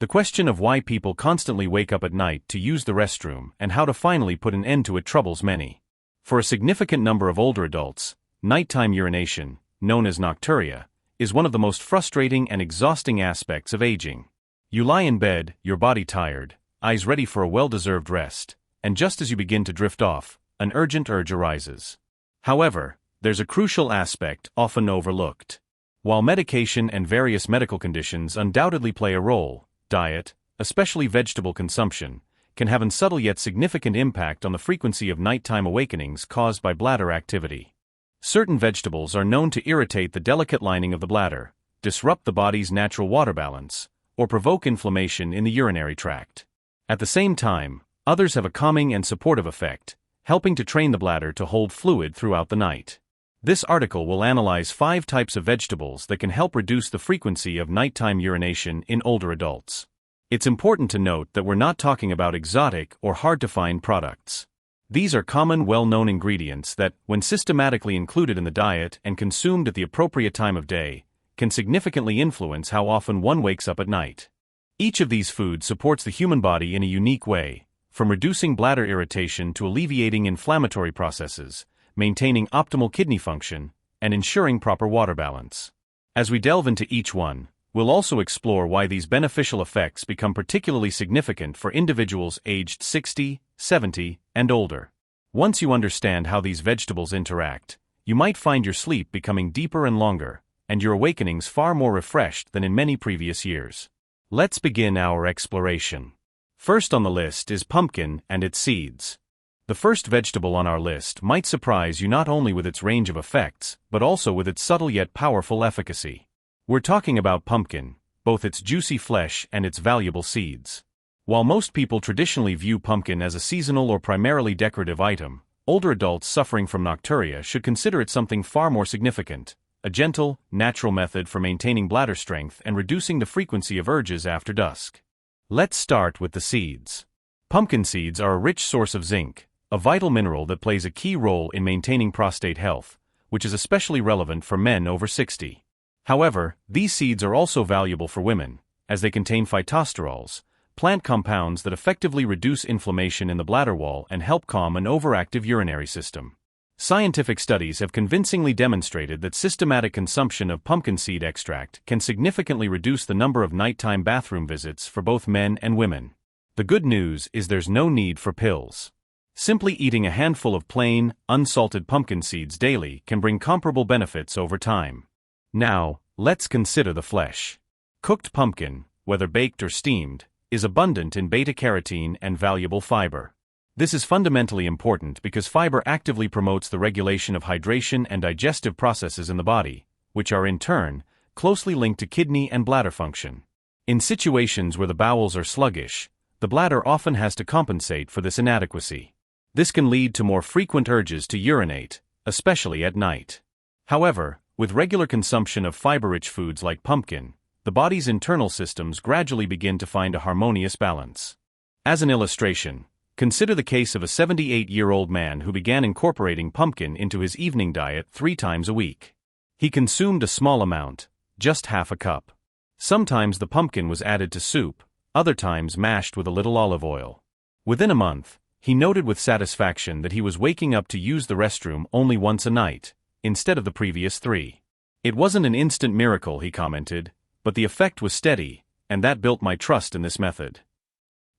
The question of why people constantly wake up at night to use the restroom and how to finally put an end to it troubles many. For a significant number of older adults, nighttime urination, known as nocturia, is one of the most frustrating and exhausting aspects of aging. You lie in bed, your body tired, eyes ready for a well-deserved rest, and just as you begin to drift off, an urgent urge arises. However, there's a crucial aspect often overlooked. While medication and various medical conditions undoubtedly play a role, diet, especially vegetable consumption, can have a subtle yet significant impact on the frequency of nighttime awakenings caused by bladder activity. Certain vegetables are known to irritate the delicate lining of the bladder, disrupt the body's natural water balance, or provoke inflammation in the urinary tract. At the same time, others have a calming and supportive effect, helping to train the bladder to hold fluid throughout the night. This article will analyze 5 types of vegetables that can help reduce the frequency of nighttime urination in older adults. It's important to note that we're not talking about exotic or hard-to-find products. These are common, well-known ingredients that, when systematically included in the diet and consumed at the appropriate time of day, can significantly influence how often one wakes up at night. Each of these foods supports the human body in a unique way, from reducing bladder irritation to alleviating inflammatory processes, maintaining optimal kidney function, and ensuring proper water balance. As we delve into each one, we'll also explore why these beneficial effects become particularly significant for individuals aged 60, 70, and older. Once you understand how these vegetables interact, you might find your sleep becoming deeper and longer, and your awakenings far more refreshed than in many previous years. Let's begin our exploration. First on the list is pumpkin and its seeds. The first vegetable on our list might surprise you not only with its range of effects, but also with its subtle yet powerful efficacy. We're talking about pumpkin, both its juicy flesh and its valuable seeds. While most people traditionally view pumpkin as a seasonal or primarily decorative item, older adults suffering from nocturia should consider it something far more significant, a gentle, natural method for maintaining bladder strength and reducing the frequency of urges after dusk. Let's start with the seeds. Pumpkin seeds are a rich source of zinc, a vital mineral that plays a key role in maintaining prostate health, which is especially relevant for men over 60. However, these seeds are also valuable for women, as they contain phytosterols, plant compounds that effectively reduce inflammation in the bladder wall and help calm an overactive urinary system. Scientific studies have convincingly demonstrated that systematic consumption of pumpkin seed extract can significantly reduce the number of nighttime bathroom visits for both men and women. The good news is there's no need for pills. Simply eating a handful of plain, unsalted pumpkin seeds daily can bring comparable benefits over time. Now, let's consider the flesh. Cooked pumpkin, whether baked or steamed, is abundant in beta-carotene and valuable fiber. This is fundamentally important because fiber actively promotes the regulation of hydration and digestive processes in the body, which are in turn closely linked to kidney and bladder function. In situations where the bowels are sluggish, the bladder often has to compensate for this inadequacy. This can lead to more frequent urges to urinate, especially at night. However, with regular consumption of fiber-rich foods like pumpkin, the body's internal systems gradually begin to find a harmonious balance. As an illustration, consider the case of a 78-year-old man who began incorporating pumpkin into his evening diet 3 times a week. He consumed a small amount, just half a cup. Sometimes the pumpkin was added to soup, other times mashed with a little olive oil. Within a month, he noted with satisfaction that he was waking up to use the restroom only once a night, instead of the previous 3. It wasn't an instant miracle, he commented, but the effect was steady, and that built my trust in this method.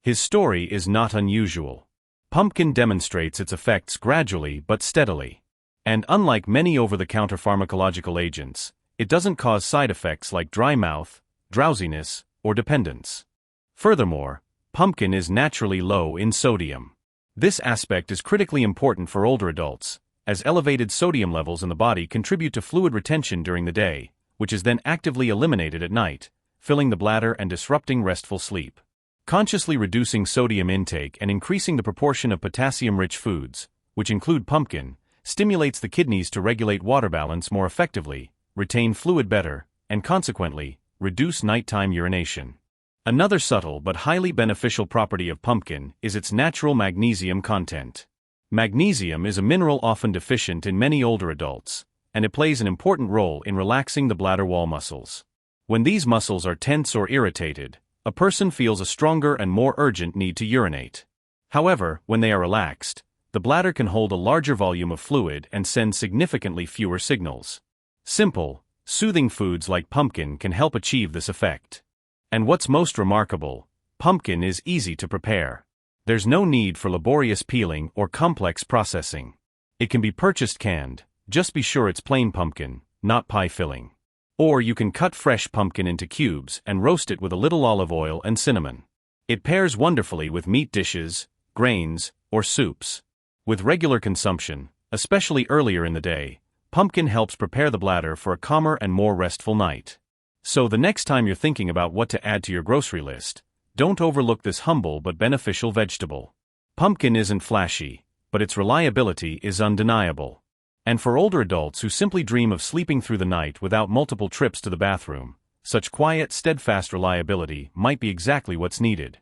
His story is not unusual. Pumpkin demonstrates its effects gradually but steadily. And unlike many over-the-counter pharmacological agents, it doesn't cause side effects like dry mouth, drowsiness, or dependence. Furthermore, pumpkin is naturally low in sodium. This aspect is critically important for older adults, as elevated sodium levels in the body contribute to fluid retention during the day, which is then actively eliminated at night, filling the bladder and disrupting restful sleep. Consciously reducing sodium intake and increasing the proportion of potassium-rich foods, which include pumpkin, stimulates the kidneys to regulate water balance more effectively, retain fluid better, and consequently, reduce nighttime urination. Another subtle but highly beneficial property of pumpkin is its natural magnesium content. Magnesium is a mineral often deficient in many older adults, and it plays an important role in relaxing the bladder wall muscles. When these muscles are tense or irritated, a person feels a stronger and more urgent need to urinate. However, when they are relaxed, the bladder can hold a larger volume of fluid and send significantly fewer signals. Simple, soothing foods like pumpkin can help achieve this effect. And what's most remarkable, pumpkin is easy to prepare. There's no need for laborious peeling or complex processing. It can be purchased canned, just be sure it's plain pumpkin, not pie filling. Or you can cut fresh pumpkin into cubes and roast it with a little olive oil and cinnamon. It pairs wonderfully with meat dishes, grains, or soups. With regular consumption, especially earlier in the day, pumpkin helps prepare the bladder for a calmer and more restful night. So the next time you're thinking about what to add to your grocery list, don't overlook this humble but beneficial vegetable. Pumpkin isn't flashy, but its reliability is undeniable. And for older adults who simply dream of sleeping through the night without multiple trips to the bathroom, such quiet, steadfast reliability might be exactly what's needed.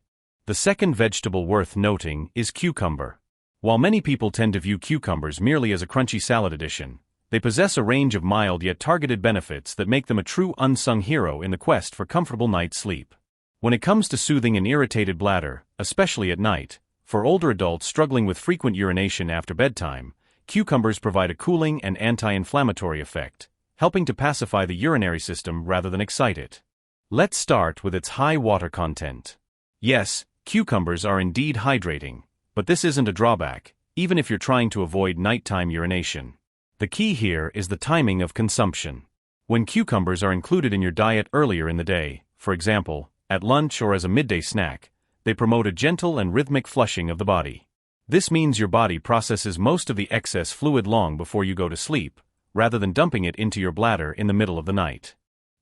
The second vegetable worth noting is cucumber. While many people tend to view cucumbers merely as a crunchy salad addition, they possess a range of mild yet targeted benefits that make them a true unsung hero in the quest for comfortable night's sleep. When it comes to soothing an irritated bladder, especially at night, for older adults struggling with frequent urination after bedtime, cucumbers provide a cooling and anti-inflammatory effect, helping to pacify the urinary system rather than excite it. Let's start with its high water content. Yes, cucumbers are indeed hydrating, but this isn't a drawback, even if you're trying to avoid nighttime urination. The key here is the timing of consumption. When cucumbers are included in your diet earlier in the day, for example, at lunch or as a midday snack, they promote a gentle and rhythmic flushing of the body. This means your body processes most of the excess fluid long before you go to sleep, rather than dumping it into your bladder in the middle of the night.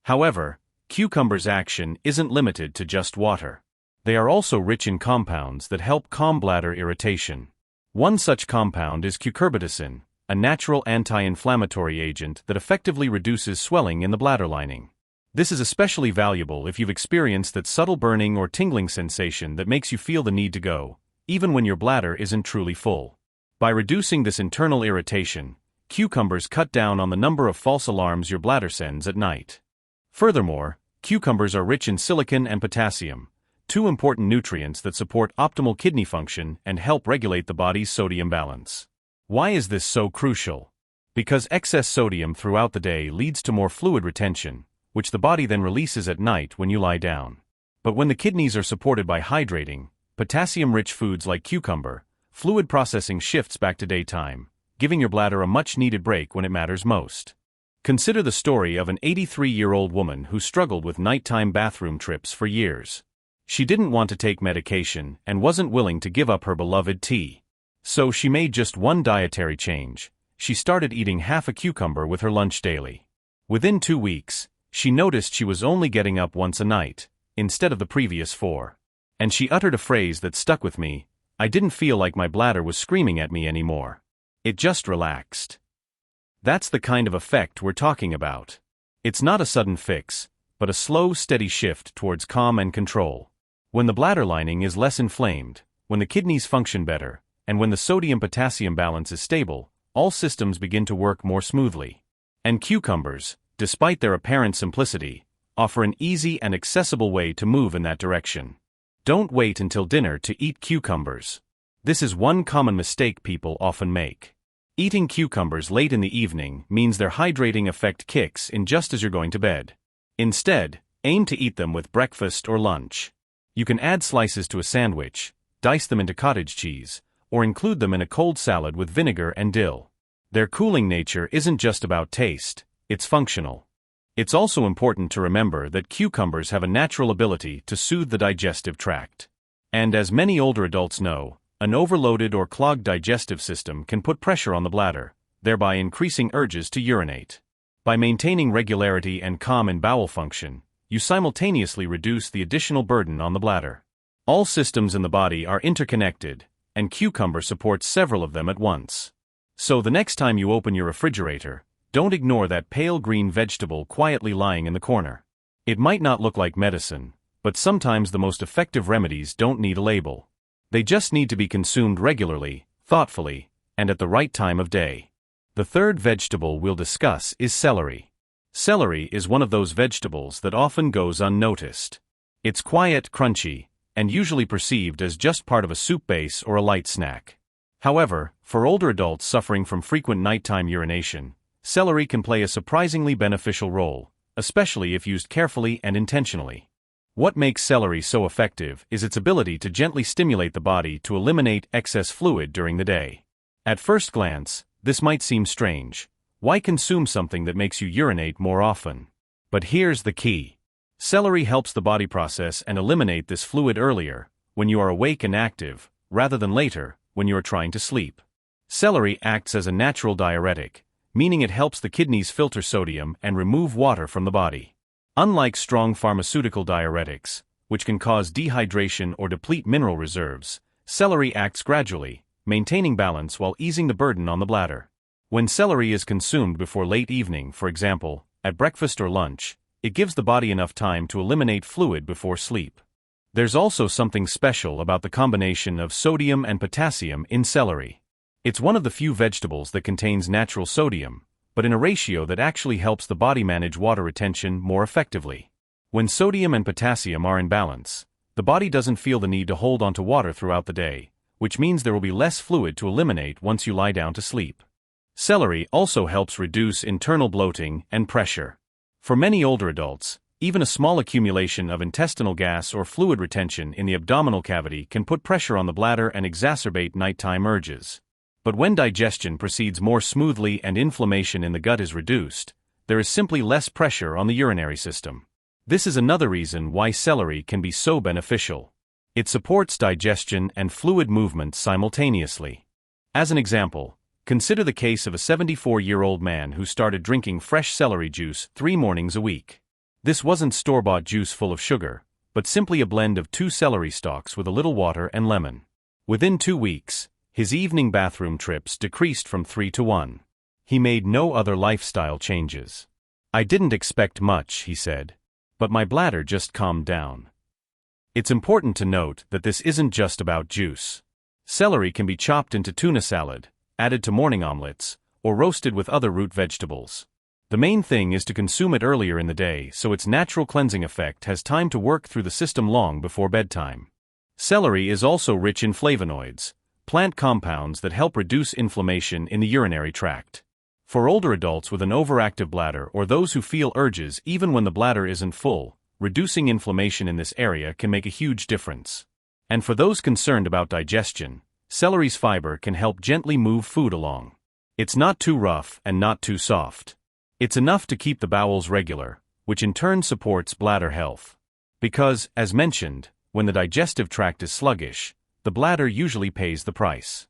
However, cucumbers' action isn't limited to just water. They are also rich in compounds that help calm bladder irritation. One such compound is cucurbitacin, a natural anti-inflammatory agent that effectively reduces swelling in the bladder lining. This is especially valuable if you've experienced that subtle burning or tingling sensation that makes you feel the need to go, even when your bladder isn't truly full. By reducing this internal irritation, cucumbers cut down on the number of false alarms your bladder sends at night. Furthermore, cucumbers are rich in silicon and potassium, two important nutrients that support optimal kidney function and help regulate the body's sodium balance. Why is this so crucial? Because excess sodium throughout the day leads to more fluid retention, which the body then releases at night when you lie down. But when the kidneys are supported by hydrating, potassium-rich foods like cucumber, fluid processing shifts back to daytime, giving your bladder a much-needed break when it matters most. Consider the story of an 83-year-old woman who struggled with nighttime bathroom trips for years. She didn't want to take medication and wasn't willing to give up her beloved tea. So she made just one dietary change. She started eating half a cucumber with her lunch daily. Within 2 weeks, she noticed she was only getting up once a night, instead of the previous 4. And she uttered a phrase that stuck with me: I didn't feel like my bladder was screaming at me anymore. It just relaxed. That's the kind of effect we're talking about. It's not a sudden fix, but a slow, steady shift towards calm and control. When the bladder lining is less inflamed, when the kidneys function better, and when the sodium-potassium balance is stable, all systems begin to work more smoothly. And cucumbers, despite their apparent simplicity, offer an easy and accessible way to move in that direction. Don't wait until dinner to eat cucumbers. This is one common mistake people often make. Eating cucumbers late in the evening means their hydrating effect kicks in just as you're going to bed. Instead, aim to eat them with breakfast or lunch. You can add slices to a sandwich, dice them into cottage cheese, or include them in a cold salad with vinegar and dill. Their cooling nature isn't just about taste, it's functional. It's also important to remember that cucumbers have a natural ability to soothe the digestive tract. And as many older adults know, an overloaded or clogged digestive system can put pressure on the bladder, thereby increasing urges to urinate. By maintaining regularity and calm in bowel function, you simultaneously reduce the additional burden on the bladder. All systems in the body are interconnected, and cucumber supports several of them at once. So the next time you open your refrigerator, don't ignore that pale green vegetable quietly lying in the corner. It might not look like medicine, but sometimes the most effective remedies don't need a label. They just need to be consumed regularly, thoughtfully, and at the right time of day. The third vegetable we'll discuss is celery. Celery is one of those vegetables that often goes unnoticed. It's quiet, crunchy, and usually perceived as just part of a soup base or a light snack. However, for older adults suffering from frequent nighttime urination, celery can play a surprisingly beneficial role, especially if used carefully and intentionally. What makes celery so effective is its ability to gently stimulate the body to eliminate excess fluid during the day. At first glance, this might seem strange. Why consume something that makes you urinate more often? But here's the key. Celery helps the body process and eliminate this fluid earlier, when you are awake and active, rather than later, when you are trying to sleep. Celery acts as a natural diuretic, meaning it helps the kidneys filter sodium and remove water from the body. Unlike strong pharmaceutical diuretics, which can cause dehydration or deplete mineral reserves, celery acts gradually, maintaining balance while easing the burden on the bladder. When celery is consumed before late evening, for example, at breakfast or lunch, it gives the body enough time to eliminate fluid before sleep. There's also something special about the combination of sodium and potassium in celery. It's one of the few vegetables that contains natural sodium, but in a ratio that actually helps the body manage water retention more effectively. When sodium and potassium are in balance, the body doesn't feel the need to hold onto water throughout the day, which means there will be less fluid to eliminate once you lie down to sleep. Celery also helps reduce internal bloating and pressure. For many older adults, even a small accumulation of intestinal gas or fluid retention in the abdominal cavity can put pressure on the bladder and exacerbate nighttime urges. But when digestion proceeds more smoothly and inflammation in the gut is reduced, there is simply less pressure on the urinary system. This is another reason why celery can be so beneficial. It supports digestion and fluid movement simultaneously. As an example, consider the case of a 74-year-old man who started drinking fresh celery juice 3 mornings a week. This wasn't store-bought juice full of sugar, but simply a blend of 2 celery stalks with a little water and lemon. Within 2 weeks, his evening bathroom trips decreased from 3 to 1. He made no other lifestyle changes. "I didn't expect much," he said, "but my bladder just calmed down." It's important to note that this isn't just about juice. Celery can be chopped into tuna salad, added to morning omelets, or roasted with other root vegetables. The main thing is to consume it earlier in the day so its natural cleansing effect has time to work through the system long before bedtime. Celery is also rich in flavonoids, plant compounds that help reduce inflammation in the urinary tract. For older adults with an overactive bladder or those who feel urges even when the bladder isn't full, reducing inflammation in this area can make a huge difference. And for those concerned about digestion, celery's fiber can help gently move food along. It's not too rough and not too soft. It's enough to keep the bowels regular, which in turn supports bladder health. Because, as mentioned, when the digestive tract is sluggish, the bladder usually pays the price.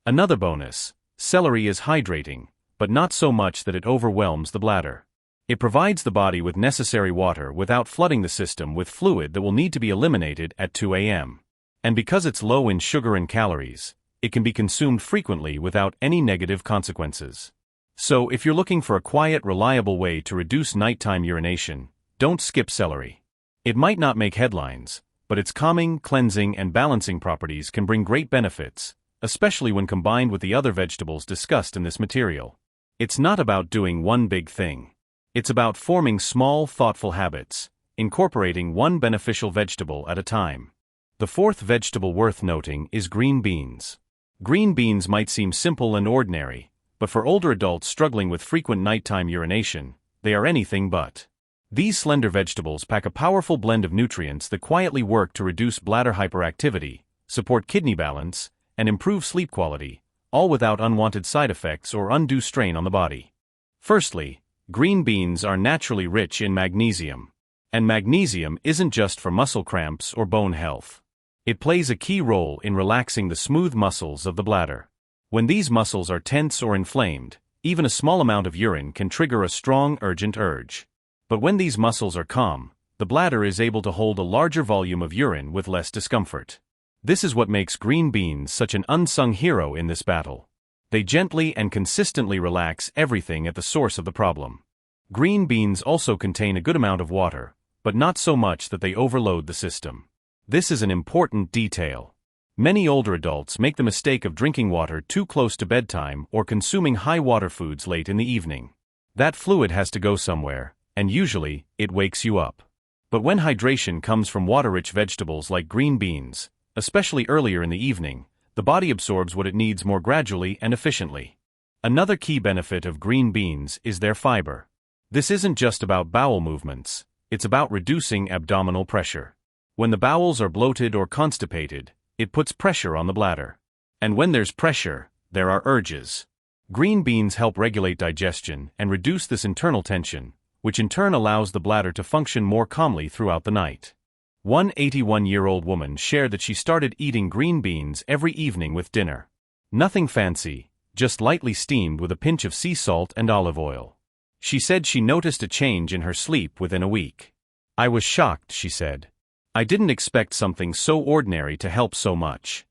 Another bonus, celery is hydrating, but not so much that it overwhelms the bladder. It provides the body with necessary water without flooding the system with fluid that will need to be eliminated at 2 a.m. And because it's low in sugar and calories, it can be consumed frequently without any negative consequences. So if you're looking for a quiet, reliable way to reduce nighttime urination, don't skip celery. It might not make headlines, but its calming, cleansing, and balancing properties can bring great benefits, especially when combined with the other vegetables discussed in this material. It's not about doing one big thing. It's about forming small, thoughtful habits, incorporating one beneficial vegetable at a time. The 4th vegetable worth noting is green beans. Green beans might seem simple and ordinary, but for older adults struggling with frequent nighttime urination, they are anything but. These slender vegetables pack a powerful blend of nutrients that quietly work to reduce bladder hyperactivity, support kidney balance, and improve sleep quality, all without unwanted side effects or undue strain on the body. Firstly, green beans are naturally rich in magnesium. And magnesium isn't just for muscle cramps or bone health. It plays a key role in relaxing the smooth muscles of the bladder. When these muscles are tense or inflamed, even a small amount of urine can trigger a strong, urgent urge. But when these muscles are calm, the bladder is able to hold a larger volume of urine with less discomfort. This is what makes green beans such an unsung hero in this battle. They gently and consistently relax everything at the source of the problem. Green beans also contain a good amount of water, but not so much that they overload the system. This is an important detail. Many older adults make the mistake of drinking water too close to bedtime or consuming high water foods late in the evening. That fluid has to go somewhere, and usually, it wakes you up. But when hydration comes from water-rich vegetables like green beans, especially earlier in the evening, the body absorbs what it needs more gradually and efficiently. Another key benefit of green beans is their fiber. This isn't just about bowel movements, it's about reducing abdominal pressure. When the bowels are bloated or constipated, it puts pressure on the bladder. And when there's pressure, there are urges. Green beans help regulate digestion and reduce this internal tension, which in turn allows the bladder to function more calmly throughout the night. One 81-year-old woman shared that she started eating green beans every evening with dinner. Nothing fancy, just lightly steamed with a pinch of sea salt and olive oil. She said she noticed a change in her sleep within a week. "I was shocked," she said. "I didn't expect something so ordinary to help so much."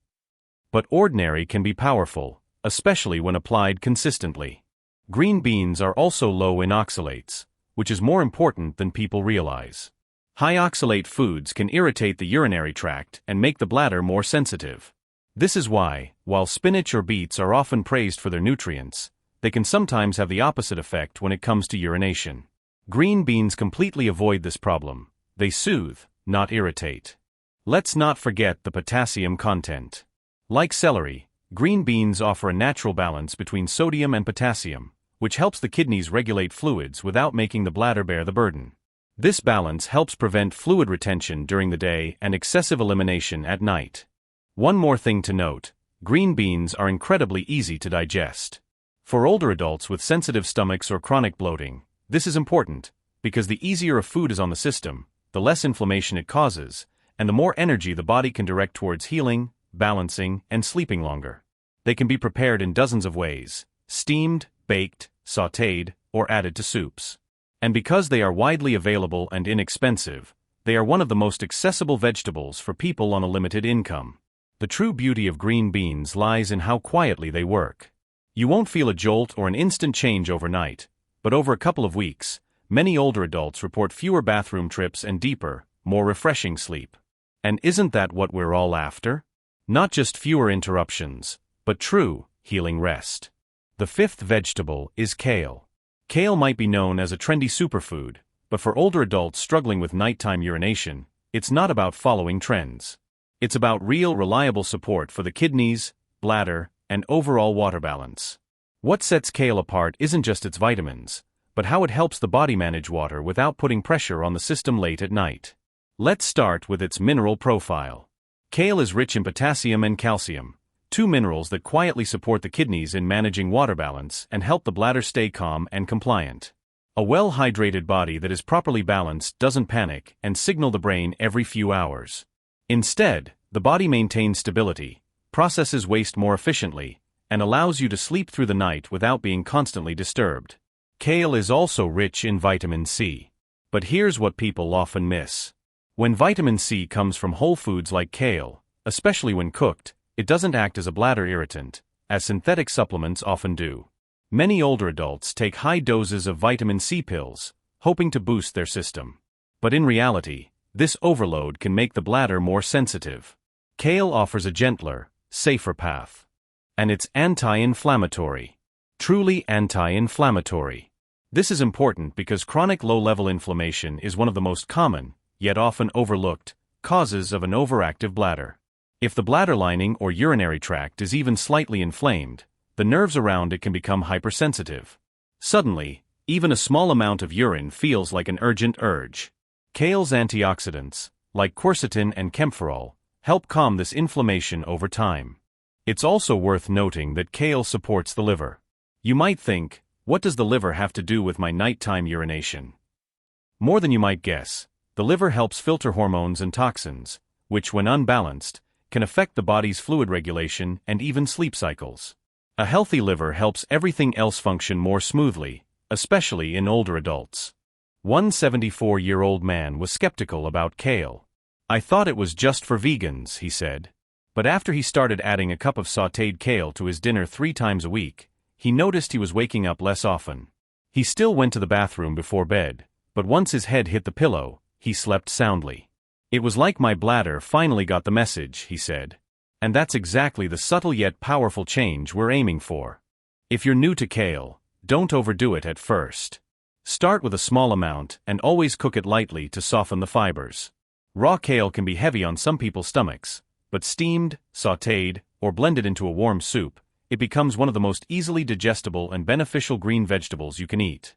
But ordinary can be powerful, especially when applied consistently. Green beans are also low in oxalates, which is more important than people realize. High oxalate foods can irritate the urinary tract and make the bladder more sensitive. This is why, while spinach or beets are often praised for their nutrients, they can sometimes have the opposite effect when it comes to urination. Green beans completely avoid this problem. They soothe, not irritate. Let's not forget the potassium content. Like celery, green beans offer a natural balance between sodium and potassium, which helps the kidneys regulate fluids without making the bladder bear the burden. This balance helps prevent fluid retention during the day and excessive elimination at night. One more thing to note, green beans are incredibly easy to digest. For older adults with sensitive stomachs or chronic bloating, this is important, because the easier a food is on the system, the less inflammation it causes, and the more energy the body can direct towards healing, balancing, and sleeping longer. They can be prepared in dozens of ways: steamed, baked, sautéed, or added to soups. And because they are widely available and inexpensive, they are one of the most accessible vegetables for people on a limited income. The true beauty of green beans lies in how quietly they work. You won't feel a jolt or an instant change overnight, but over a couple of weeks, many older adults report fewer bathroom trips and deeper, more refreshing sleep. And isn't that what we're all after? Not just fewer interruptions, but true, healing rest. The fifth vegetable is kale. Kale might be known as a trendy superfood, but for older adults struggling with nighttime urination, it's not about following trends. It's about real, reliable support for the kidneys, bladder, and overall water balance. What sets kale apart isn't just its vitamins, but how it helps the body manage water without putting pressure on the system late at night. Let's start with its mineral profile. Kale is rich in potassium and calcium, two minerals that quietly support the kidneys in managing water balance and help the bladder stay calm and compliant. A well-hydrated body that is properly balanced doesn't panic and signal the brain every few hours. Instead, the body maintains stability, processes waste more efficiently, and allows you to sleep through the night without being constantly disturbed. Kale is also rich in vitamin C. But here's what people often miss. When vitamin C comes from whole foods like kale, especially when cooked, it doesn't act as a bladder irritant, as synthetic supplements often do. Many older adults take high doses of vitamin C pills, hoping to boost their system. But in reality, this overload can make the bladder more sensitive. Kale offers a gentler, safer path. And it's anti-inflammatory. Truly anti-inflammatory. This is important because chronic low-level inflammation is one of the most common, yet often overlooked, causes of an overactive bladder. If the bladder lining or urinary tract is even slightly inflamed, the nerves around it can become hypersensitive. Suddenly, even a small amount of urine feels like an urgent urge. Kale's antioxidants, like quercetin and camphorol, help calm this inflammation over time. It's also worth noting that kale supports the liver. You might think, what does the liver have to do with my nighttime urination? More than you might guess. The liver helps filter hormones and toxins, which, when unbalanced, can affect the body's fluid regulation and even sleep cycles. A healthy liver helps everything else function more smoothly, especially in older adults. One 74-year-old man was skeptical about kale. "I thought it was just for vegans," he said. But after he started adding a cup of sautéed kale to his dinner 3 times a week, he noticed he was waking up less often. He still went to the bathroom before bed, but once his head hit the pillow, he slept soundly. "It was like my bladder finally got the message," he said. And that's exactly the subtle yet powerful change we're aiming for. If you're new to kale, don't overdo it at first. Start with a small amount and always cook it lightly to soften the fibers. Raw kale can be heavy on some people's stomachs, but steamed, sautéed, or blended into a warm soup, it becomes one of the most easily digestible and beneficial green vegetables you can eat.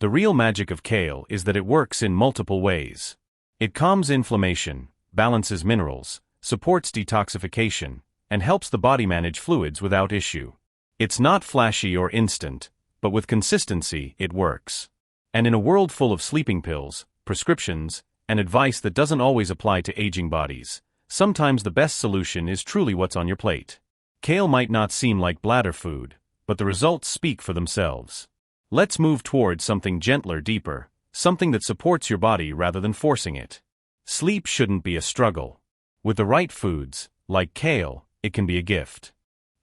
The real magic of kale is that it works in multiple ways. It calms inflammation, balances minerals, supports detoxification, and helps the body manage fluids without issue. It's not flashy or instant, but with consistency, it works. And in a world full of sleeping pills, prescriptions, and advice that doesn't always apply to aging bodies, sometimes the best solution is truly what's on your plate. Kale might not seem like bladder food, but the results speak for themselves. Let's move towards something gentler, deeper, something that supports your body rather than forcing it. Sleep shouldn't be a struggle. With the right foods, like kale, it can be a gift.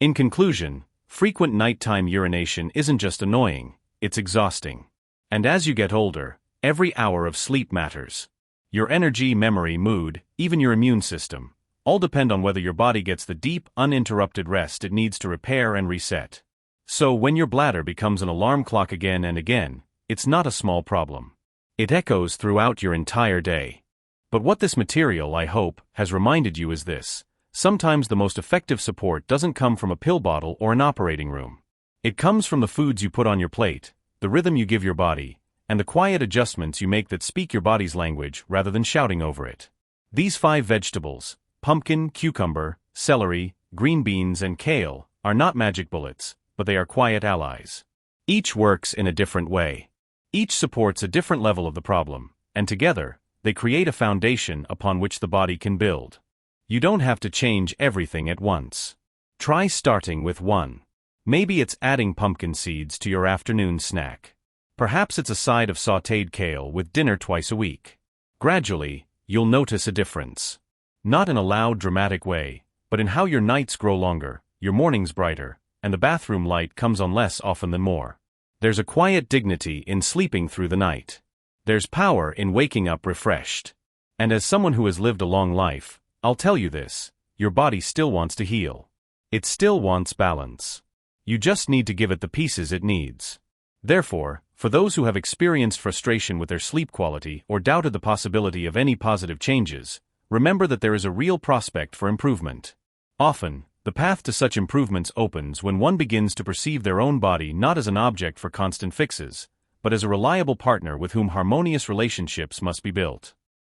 In conclusion, frequent nighttime urination isn't just annoying, it's exhausting. And as you get older, every hour of sleep matters. Your energy, memory, mood, even your immune system, all depend on whether your body gets the deep, uninterrupted rest it needs to repair and reset. So when your bladder becomes an alarm clock again and again, it's not a small problem. It echoes throughout your entire day. But what this material, I hope, has reminded you is this: sometimes the most effective support doesn't come from a pill bottle or an operating room. It comes from the foods you put on your plate, the rhythm you give your body, and the quiet adjustments you make that speak your body's language rather than shouting over it. These 5 vegetables, pumpkin, cucumber, celery, green beans, and kale, are not magic bullets, but they are quiet allies. Each works in a different way. Each supports a different level of the problem, and together, they create a foundation upon which the body can build. You don't have to change everything at once. Try starting with 1. Maybe it's adding pumpkin seeds to your afternoon snack. Perhaps it's a side of sautéed kale with dinner twice a week. Gradually, you'll notice a difference. Not in a loud, dramatic way, but in how your nights grow longer, your mornings brighter, and the bathroom light comes on less often than more. There's a quiet dignity in sleeping through the night. There's power in waking up refreshed. And as someone who has lived a long life, I'll tell you this: your body still wants to heal. It still wants balance. You just need to give it the pieces it needs. Therefore, for those who have experienced frustration with their sleep quality or doubted the possibility of any positive changes, remember that there is a real prospect for improvement. Often, the path to such improvements opens when one begins to perceive their own body not as an object for constant fixes, but as a reliable partner with whom harmonious relationships must be built.